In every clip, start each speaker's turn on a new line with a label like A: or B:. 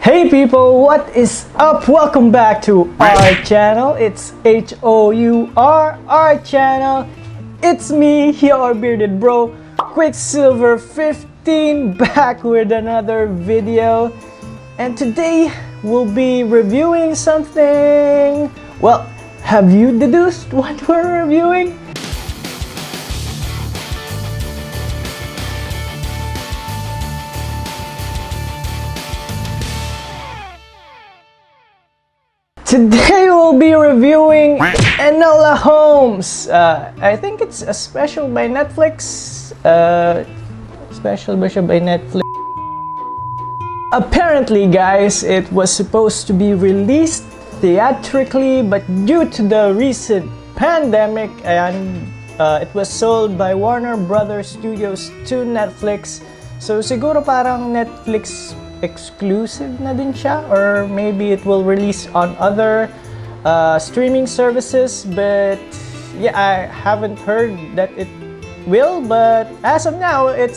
A: Hey people, what is up? Welcome back to our channel. It's HOUR, our channel. It's me, your bearded bro, QuickSilver 15, back with another video. And today we'll be reviewing something. Well, have you deduced what we're reviewing? Today we'll be reviewing Enola Holmes. I think it's a special by Netflix. Special by Netflix. Apparently, guys, it was supposed to be released theatrically, but due to the recent pandemic, and it was sold by Warner Brothers Studios to Netflix. So siguro parang Netflix exclusive na din siya, or maybe it will release on other streaming services, but yeah, I haven't heard that it will, but as of now it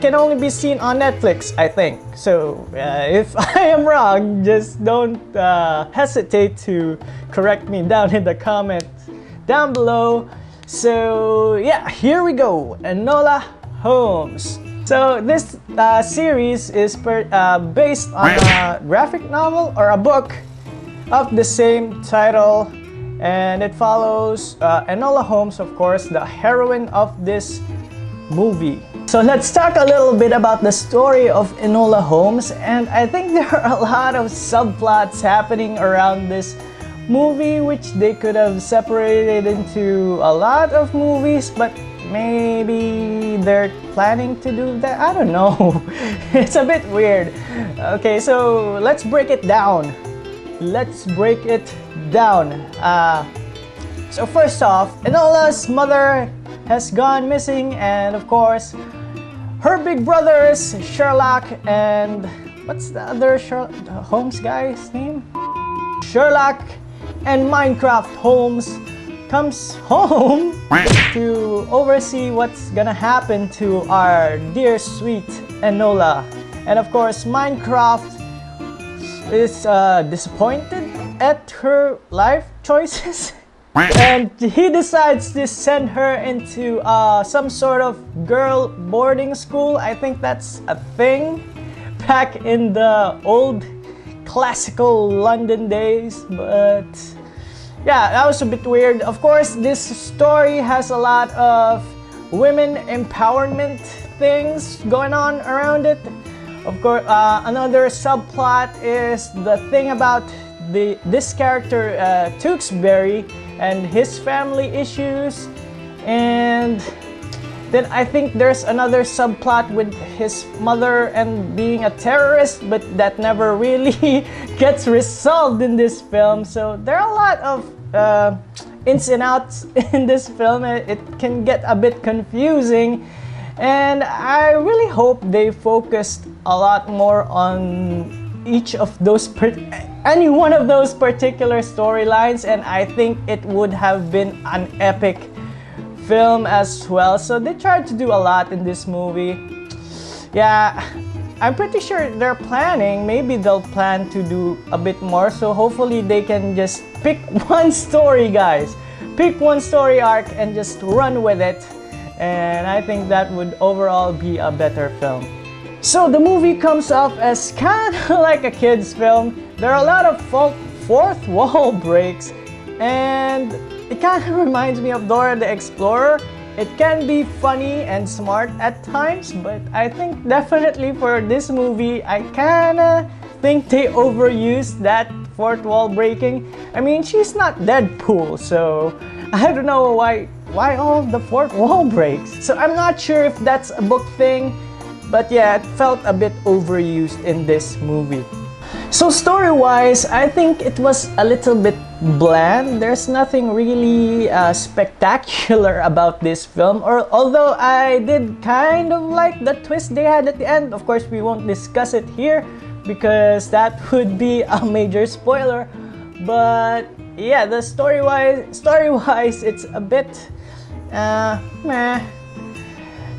A: can only be seen on Netflix, I think. So if I am wrong, just don't hesitate to correct me down in the comments down below. So yeah, here we go, Enola Holmes. So this series is based on a graphic novel or a book of the same title, and it follows Enola Holmes, of course, the heroine of this movie. So let's talk a little bit about the story of Enola Holmes, and I think there are a lot of subplots happening around this movie which they could have separated into a lot of movies, but maybe they're planning to do that. I don't know. It's a bit weird. Okay, so let's break it down. So first off, Enola's mother has gone missing, and of course, her big brothers, Sherlock and what's the other Holmes guy's name? Sherlock and Minecraft Holmes comes home to oversee what's gonna happen to our dear sweet Enola. And of course, Minecraft is disappointed at her life choices and he decides to send her into some sort of girl boarding school. I think that's a thing back in the old classical London days, but yeah, that was a bit weird. Of course, this story has a lot of women empowerment things going on around it. Of course, another subplot is the thing about this character, Tewksbury, and his family issues. And then I think there's another subplot with his mother and being a terrorist, but that never really gets resolved in this film. So there are a lot of ins and outs in this film. It can get a bit confusing, and I really hope they focused a lot more on each of those any one of those particular storylines, and I think it would have been an epic film as well. So they tried to do a lot in this movie. Yeah, I'm pretty sure they're planning, maybe they'll plan to do a bit more, so hopefully they can just pick one story, guys. Pick one story arc and just run with it, and I think that would overall be a better film. So the movie comes off as kind of like a kid's film. There are a lot of fourth wall breaks, and it kind of reminds me of Dora the Explorer. It can be funny and smart at times, but I think definitely for this movie, I kinda think they overused that fourth wall breaking. I mean, she's not Deadpool, so I don't know why all the fourth wall breaks. So I'm not sure if that's a book thing, but yeah, it felt a bit overused in this movie. So story-wise, I think it was a little bit bland. There's nothing really spectacular about this film, although I did kind of like the twist they had at the end. Of course, we won't discuss it here because that would be a major spoiler. But yeah, the story-wise, it's a bit meh.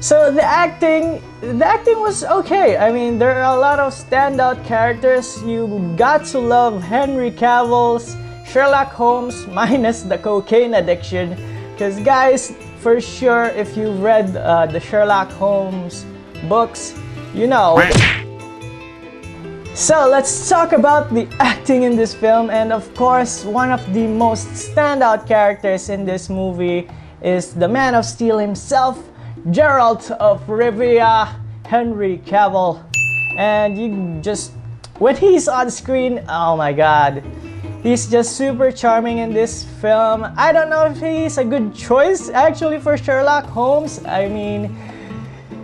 A: So the acting was okay. I mean, there are a lot of standout characters. You got to love Henry Cavill's Sherlock Holmes minus the cocaine addiction. Because guys, for sure, if you read the Sherlock Holmes books, you know. So let's talk about the acting in this film, and of course, one of the most standout characters in this movie is the Man of Steel himself, Geralt of Rivia, Henry Cavill. And you just, when he's on screen, oh my god, he's just super charming in this film. I don't know if he's a good choice actually for Sherlock Holmes. I mean,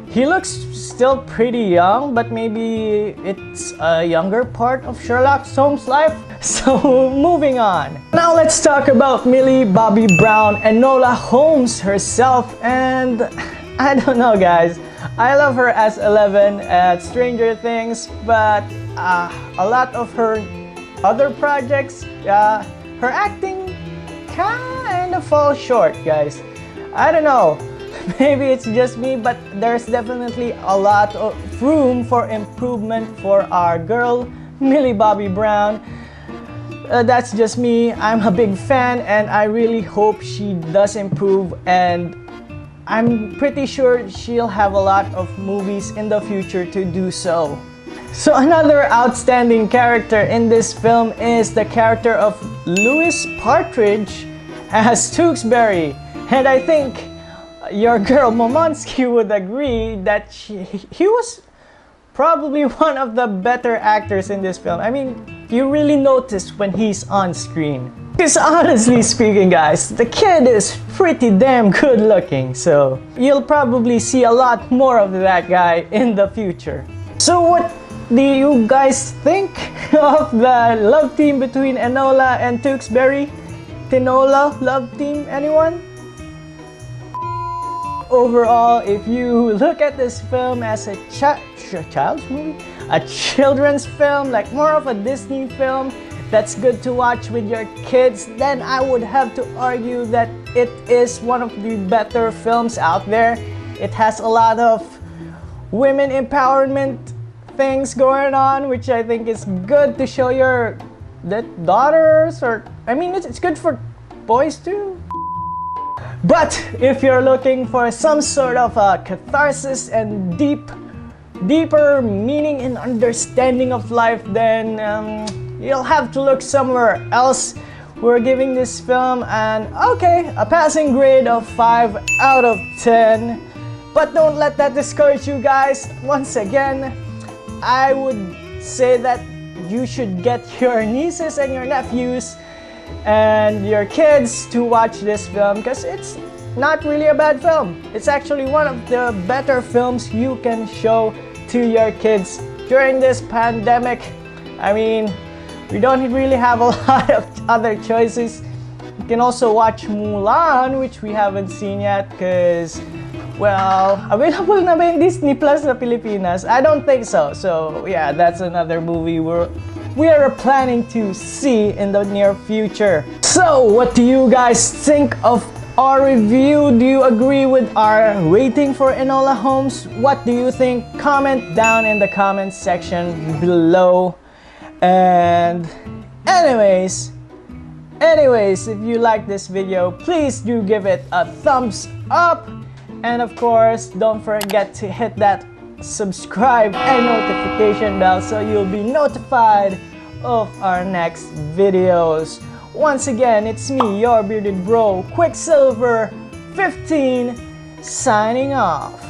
A: he looks still pretty young, but maybe it's a younger part of Sherlock Holmes' life. So moving on. Now let's talk about Millie Bobby Brown, Enola Holmes herself. And I don't know guys, I love her as Eleven at Stranger Things, but a lot of her other projects, her acting kind of falls short guys. I don't know. Maybe it's just me, but there's definitely a lot of room for improvement for our girl, Millie Bobby Brown. That's just me. I'm a big fan and I really hope she does improve, and I'm pretty sure she'll have a lot of movies in the future to do so. So another outstanding character in this film is the character of Louis Partridge as Tewksbury. And I think your girl Momonsky would agree that he was probably one of the better actors in this film. I mean, you really notice when he's on screen. Because honestly speaking guys, the kid is pretty damn good looking, so you'll probably see a lot more of that guy in the future. So what do you guys think of the love team between Enola and Tewksbury? Tinola love team, anyone? Overall, if you look at this film as a child's movie, a children's film, like more of a Disney film that's good to watch with your kids, then I would have to argue that it is one of the better films out there. It has a lot of women empowerment things going on, which I think is good to show your daughters, or I mean it's good for boys too. But if you're looking for some sort of a catharsis and deeper meaning and understanding of life, then you'll have to look somewhere else. We're giving this film a passing grade of 5 out of 10. But don't let that discourage you guys. Once again, I would say that you should get your nieces and your nephews and your kids to watch this film, because it's not really a bad film. It's actually one of the better films you can show to your kids during this pandemic. I mean, we don't really have a lot of other choices. You can also watch Mulan, which we haven't seen yet because, well, available na ba in Disney Plus sa Pilipinas? I don't think so. So yeah, that's another movie we are planning to see in the near future. So what do you guys think of our review? Do you agree with our rating for Enola Holmes? What do you think? Comment down in the comment section below. And anyways, if you like this video, please do give it a thumbs up. And of course, don't forget to hit that subscribe and notification bell so you'll be notified of our next videos. Once again, it's me, your bearded bro, QuickSilver 15, signing off.